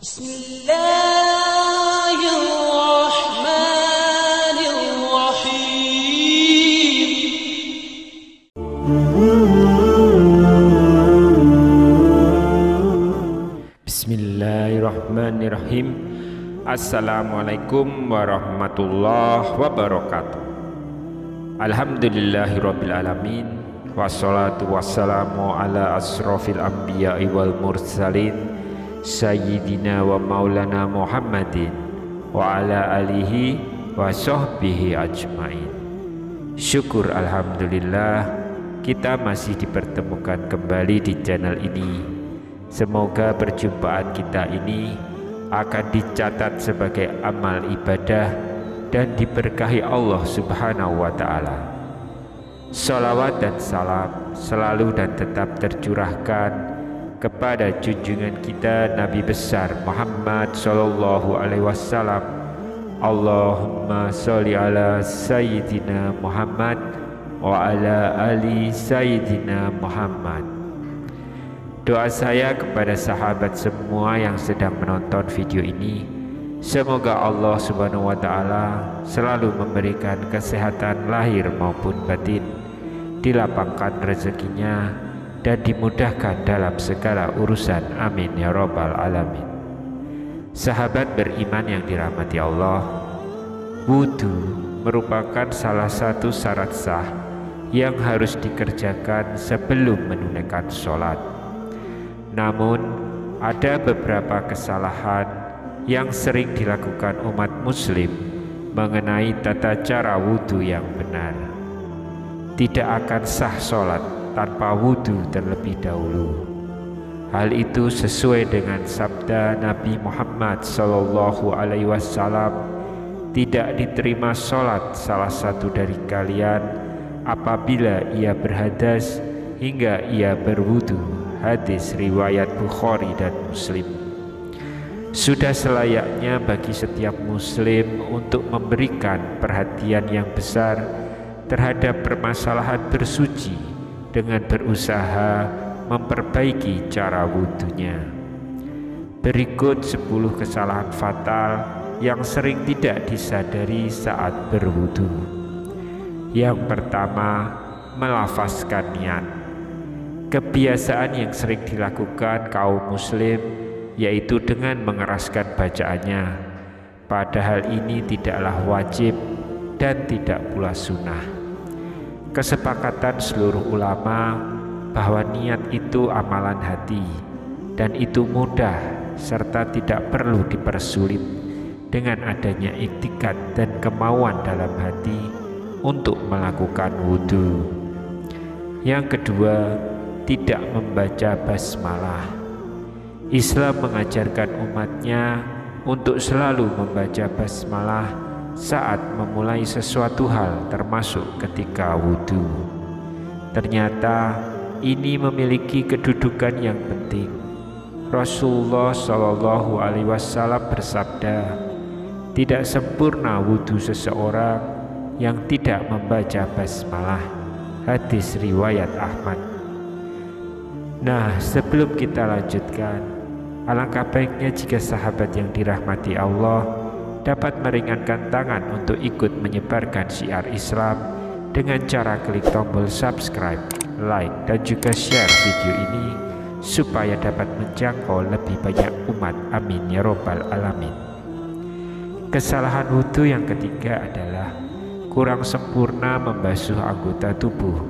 Bismillahirrahmanirrahim. Assalamualaikum warahmatullahi wabarakatuh. Alhamdulillahirabbil alamin. Wassalatu wassalamu ala asrofil anbiya'i wal mursalin sayyidina wa maulana Muhammadin wa ala alihi wa sahbihi ajmain. Syukur alhamdulillah kita masih dipertemukan kembali di channel ini. Semoga perjumpaan kita ini akan dicatat sebagai amal ibadah dan diberkahi Allah Subhanahu wa ta'ala. Sholawat dan salam selalu dan tetap tercurahkan kepada junjungan kita Nabi besar Muhammad sallallahu alaihi wasallam. Allahumma sholli ala sayyidina Muhammad wa ala ali sayyidina Muhammad. Doa saya kepada sahabat semua yang sedang menonton video ini, semoga Allah Subhanahu wa ta'ala selalu memberikan kesehatan lahir maupun batin, dilapangkan rezekinya dan dimudahkan dalam segala urusan. Amin ya rabbal alamin. Sahabat beriman yang dirahmati Allah, wudu merupakan salah satu syarat sah yang harus dikerjakan sebelum menunaikan sholat. Namun ada beberapa kesalahan yang sering dilakukan umat muslim mengenai tata cara wudu yang benar. Tidak akan sah sholat tanpa wudu terlebih dahulu. Hal itu sesuai dengan sabda Nabi Muhammad sallallahu alaihi wasallam, tidak diterima sholat salah satu dari kalian apabila ia berhadas hingga ia berwudu. Hadis riwayat Bukhari dan Muslim. Sudah selayaknya bagi setiap muslim untuk memberikan perhatian yang besar terhadap permasalahan bersuci dengan berusaha memperbaiki cara wudunya. Berikut 10 kesalahan fatal yang sering tidak disadari saat berwudu. Yang pertama, melafazkan niat. Kebiasaan yang sering dilakukan kaum muslim yaitu dengan mengeraskan bacaannya, padahal ini tidaklah wajib dan tidak pula sunnah. Kesepakatan seluruh ulama bahwa niat itu amalan hati dan itu mudah serta tidak perlu dipersulit dengan adanya iktikad dan kemauan dalam hati untuk melakukan wudu. Yang kedua, tidak membaca basmalah. Islam mengajarkan umatnya untuk selalu membaca basmalah saat memulai sesuatu hal termasuk ketika wudu. Ternyata ini memiliki kedudukan yang penting. Rasulullah Shallallahu alaihi wasallam bersabda, tidak sempurna wudu seseorang yang tidak membaca basmalah. Hadis riwayat Ahmad. Nah, sebelum kita lanjutkan, alangkah baiknya jika sahabat yang dirahmati Allah dapat meringankan tangan untuk ikut menyebarkan syiar Islam dengan cara klik tombol subscribe, like, dan juga share video ini supaya dapat menjangkau lebih banyak umat. Amin ya rabbal alamin. Kesalahan wudu yang ketiga adalah kurang sempurna membasuh anggota tubuh.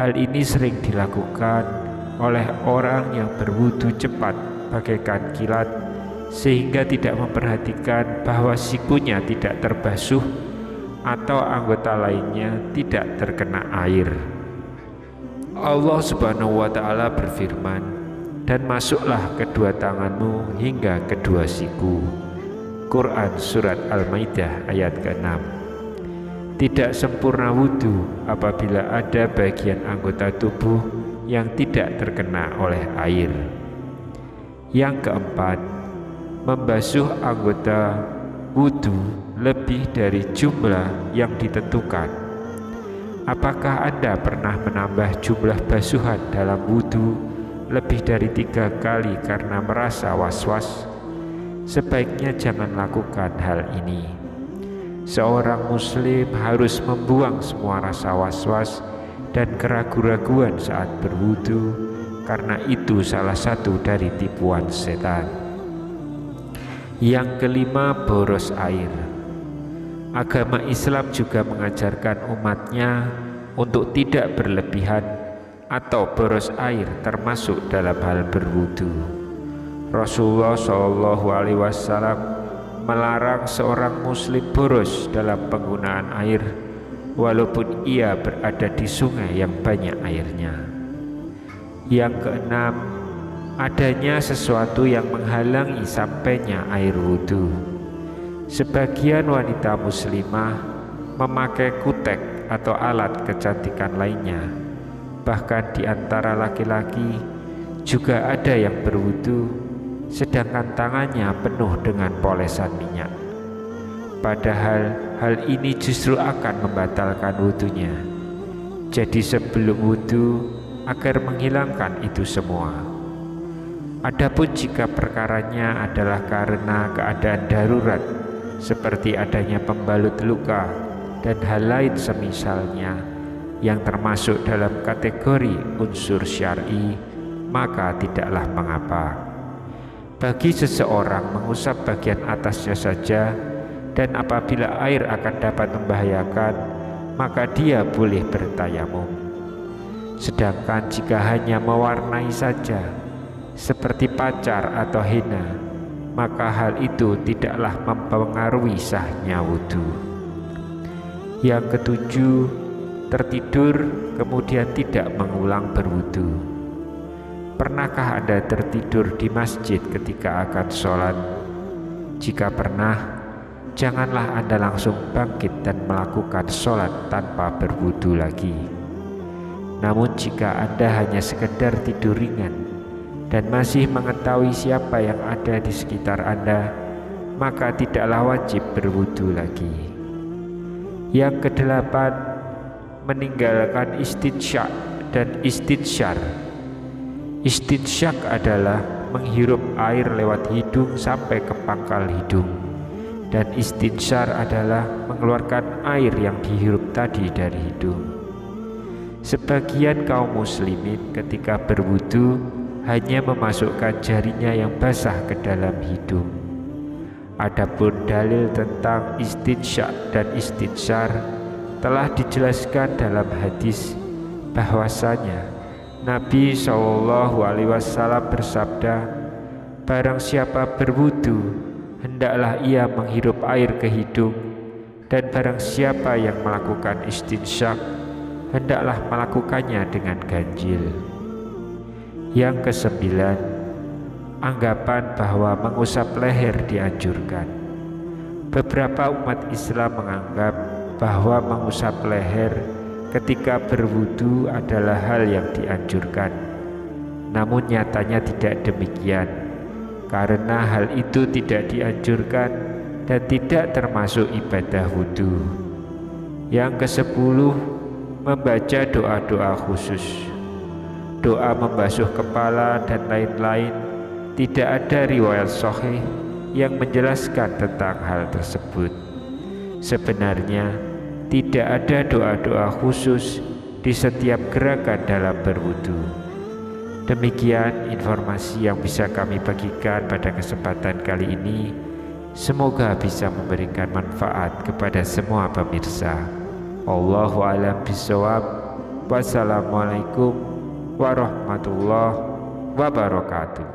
Hal ini sering dilakukan oleh orang yang berwudu cepat bagaikan kilat sehingga tidak memperhatikan bahwa sikunya tidak terbasuh atau anggota lainnya tidak terkena air. Allah Subhanahu wa ta'ala berfirman, dan masuklah kedua tanganmu hingga kedua siku. Quran surat Al-Maidah ayat ke-6. Tidak sempurna wudu apabila ada bagian anggota tubuh yang tidak terkena oleh air. Yang keempat, membasuh anggota wudu lebih dari jumlah yang ditentukan. Apakah Anda pernah menambah jumlah basuhan dalam wudu lebih dari 3 kali karena merasa was-was sebaiknya jangan lakukan hal ini. Seorang muslim harus membuang semua rasa was-was dan keraguan-raguan saat berwudu, karena itu salah satu dari tipuan setan. Yang kelima, boros air. Agama Islam juga mengajarkan umatnya untuk tidak berlebihan atau boros air, termasuk dalam hal berwudu. Rasulullah SAW melarang seorang muslim boros dalam penggunaan air walaupun ia berada di sungai yang banyak airnya. Yang keenam, adanya sesuatu yang menghalangi sampainya air wudhu. Sebagian wanita muslimah memakai kutek atau alat kecantikan lainnya. Bahkan di antara laki-laki juga ada yang berwudhu sedangkan tangannya penuh dengan polesan minyak. Padahal hal ini justru akan membatalkan wudhunya. Jadi sebelum wudhu, agar menghilangkan itu semua. Adapun jika perkaranya adalah karena keadaan darurat seperti adanya pembalut luka dan hal lain semisalnya yang termasuk dalam kategori unsur syar'i, maka tidaklah mengapa. Bagi seseorang mengusap bagian atasnya saja, dan apabila air akan dapat membahayakan, maka dia boleh bertayamum. Sedangkan jika hanya mewarnai saja seperti pacar atau henna, maka hal itu tidaklah mempengaruhi sahnya wudhu. Yang ketujuh, tertidur kemudian tidak mengulang berwudhu. Pernahkah Anda tertidur di masjid ketika akan sholat? Jika pernah, janganlah Anda langsung bangkit dan melakukan sholat tanpa berwudhu lagi. Namun jika Anda hanya sekedar tidur ringan dan masih mengetahui siapa yang ada di sekitar Anda, maka tidaklah wajib berwudhu lagi. Yang kedelapan, meninggalkan istinsyak dan istitsyar. Istinsyak adalah menghirup air lewat hidung sampai ke pangkal hidung, dan istinsyar adalah mengeluarkan air yang dihirup tadi dari hidung. Sebagian kaum muslimin ketika berwudu hanya memasukkan jarinya yang basah ke dalam hidung. Adapun dalil tentang istinsyak dan istinsyar telah dijelaskan dalam hadis bahwasanya Nabi SAW bersabda, barang siapa berwudu, hendaklah ia menghirup air ke hidung, dan barang siapa yang melakukan istinsyak, hendaklah melakukannya dengan ganjil. Yang kesembilan, anggapan bahwa mengusap leher dianjurkan. Beberapa umat Islam menganggap bahwa mengusap leher ketika berwudu adalah hal yang dianjurkan. Namun nyatanya tidak demikian, karena hal itu tidak dianjurkan dan tidak termasuk ibadah wudu. Yang ke-10, membaca doa-doa khusus. Doa membasuh kepala dan lain-lain, tidak ada riwayat sahih yang menjelaskan tentang hal tersebut. Sebenarnya tidak ada doa-doa khusus di setiap gerakan dalam berwudu. Demikian informasi yang bisa kami bagikan pada kesempatan kali ini. Semoga bisa memberikan manfaat kepada semua pemirsa. Allahu a'lam bishawab. Wassalamualaikum warahmatullahi wabarakatuh.